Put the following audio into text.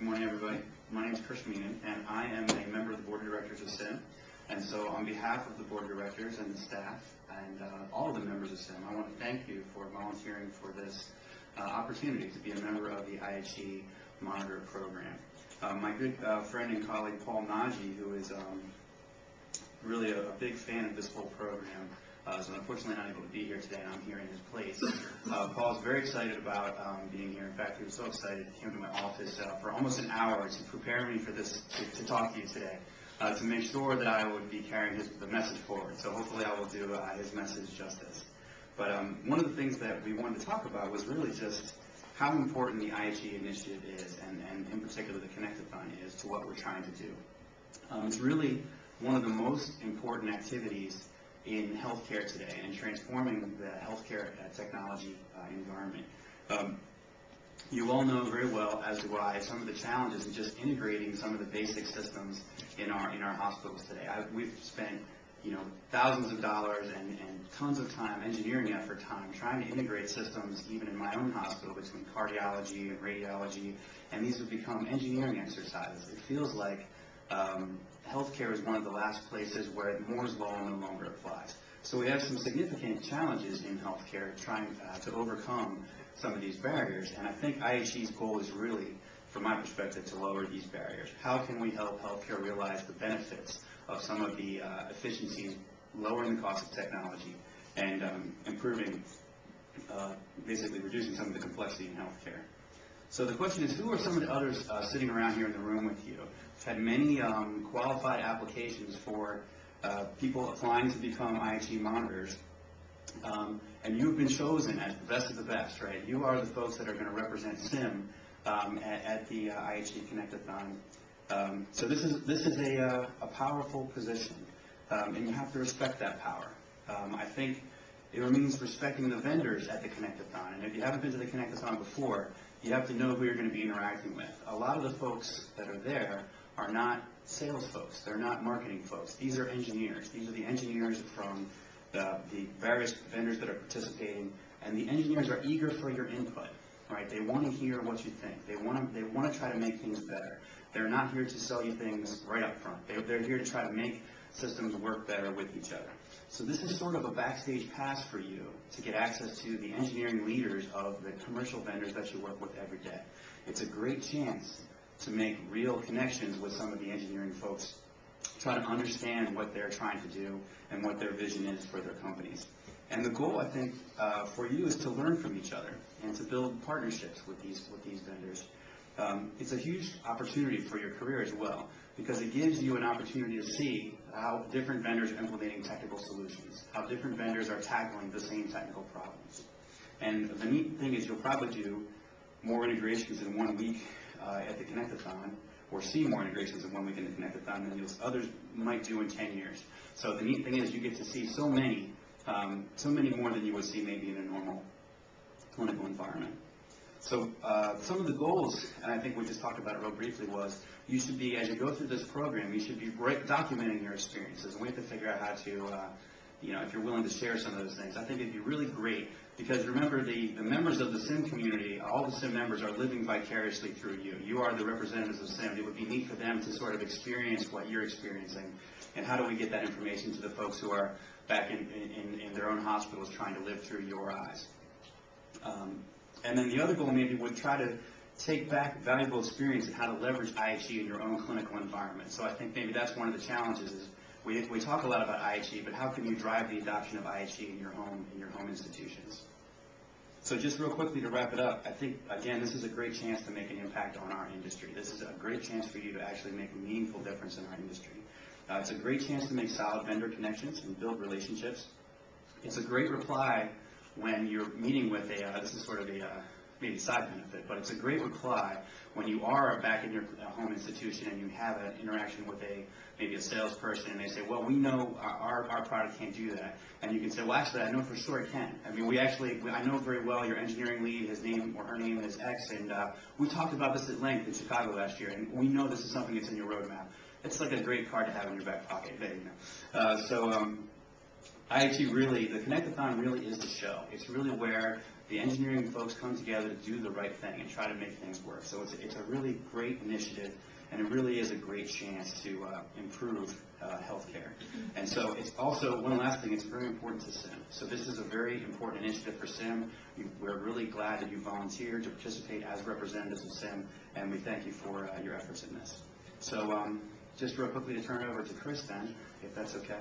Good morning, everybody. My name is Chris Meenan, and I am a member of the Board of Directors of SIIM. And so on behalf of the Board of Directors and the staff and all of the members of SIIM, I want to thank you for volunteering for this opportunity to be a member of the IHE Monitor Program. My good friend and colleague Paul Nagy, who is really a big fan of this whole program, is unfortunately not able to be here today, and I'm here in his place. Paul's very excited about being here. In fact, he was so excited he came to my office for almost an hour to prepare me for this, to talk to you today, to make sure that I would be carrying the message forward. So hopefully I will do his message justice. But one of the things that we wanted to talk about was really just how important the IHE initiative is, and in particular the Connectathon is, to what we're trying to do. It's really one of the most important activities in healthcare today and transforming the healthcare technology environment. You all know very well, as do I, some of the challenges in just integrating some of the basic systems in our hospitals today. We've spent thousands of dollars and tons of time, engineering effort time, trying to integrate systems even in my own hospital between cardiology and radiology, and these have become engineering exercises. It feels like healthcare is one of the last places where Moore's Law no longer applies. So we have some significant challenges in healthcare trying to overcome some of these barriers, and I think IHE's goal is really, from my perspective, to lower these barriers. How can we help healthcare realize the benefits of some of the efficiencies, lowering the cost of technology, and improving, basically reducing some of the complexity in healthcare? So the question is, who are some of the others sitting around here in the room with you? We've had many qualified applications for people applying to become IHE monitors, and you've been chosen as the best of the best, right? You are the folks that are going to represent SIIM at the IHE Connectathon. So this is a powerful position, and you have to respect that power. I think it means respecting the vendors at the Connectathon, and if you haven't been to the Connectathon before, you have to know who you're going to be interacting with. A lot of the folks that are there are not sales folks. They're not marketing folks. These are engineers. These are the engineers from the various vendors that are participating, and the engineers are eager for your input, right? They want to hear what you think. They want to try to make things better. They're not here to sell you things right up front. They're here to try to make systems work better with each other. So this is sort of a backstage pass for you to get access to the engineering leaders of the commercial vendors that you work with every day. It's a great chance to make real connections with some of the engineering folks, try to understand what they're trying to do and what their vision is for their companies. And the goal, I think, for you is to learn from each other and to build partnerships with these vendors. It's a huge opportunity for your career as well, because it gives you an opportunity to see how different vendors are implementing technical solutions, how different vendors are tackling the same technical problems. And the neat thing is you'll probably do more integrations in 1 week at the Connectathon, or see more integrations in 1 week in the Connectathon than others might do in 10 years. So the neat thing is you get to see so many more than you would see maybe in a normal clinical environment. So some of the goals, and I think we just talked about it real briefly, was you should be, as you go through this program, you should be documenting your experiences. And we have to figure out how to, if you're willing to share some of those things. I think it'd be really great, because remember, the members of the SIIM community, all the SIIM members are living vicariously through you. You are the representatives of SIIM. It would be neat for them to sort of experience what you're experiencing. And how do we get that information to the folks who are back in their own hospitals trying to live through your eyes? And then the other goal maybe would try to take back valuable experience and how to leverage IHE in your own clinical environment. So I think maybe that's one of the challenges is we talk a lot about IHE, but how can you drive the adoption of IHE in your home institutions? So just real quickly to wrap it up, I think, again, this is a great chance to make an impact on our industry. This is a great chance for you to actually make a meaningful difference in our industry. It's a great chance to make solid vendor connections and build relationships. It's a great reply when you're meeting with this is sort of a maybe side benefit, but it's a great reply when you are back in your home institution and you have an interaction with maybe a salesperson, and they say, well, we know our product can't do that. And you can say, well, actually, I know for sure it can. I mean, I know very well your engineering lead, his name or her name is X, and we talked about this at length in Chicago last year, and we know this is something that's in your roadmap. It's like a great card to have in your back pocket. There you go. IHE really, the Connectathon really is the show. It's really where the engineering folks come together to do the right thing and try to make things work. So it's a really great initiative, and it really is a great chance to improve healthcare. And so it's also, one last thing, it's very important to SIIM. So this is a very important initiative for SIIM. We're really glad that you volunteered to participate as representatives of SIIM, and we thank you for your efforts in this. So just real quickly to turn it over to Chris then, if that's okay.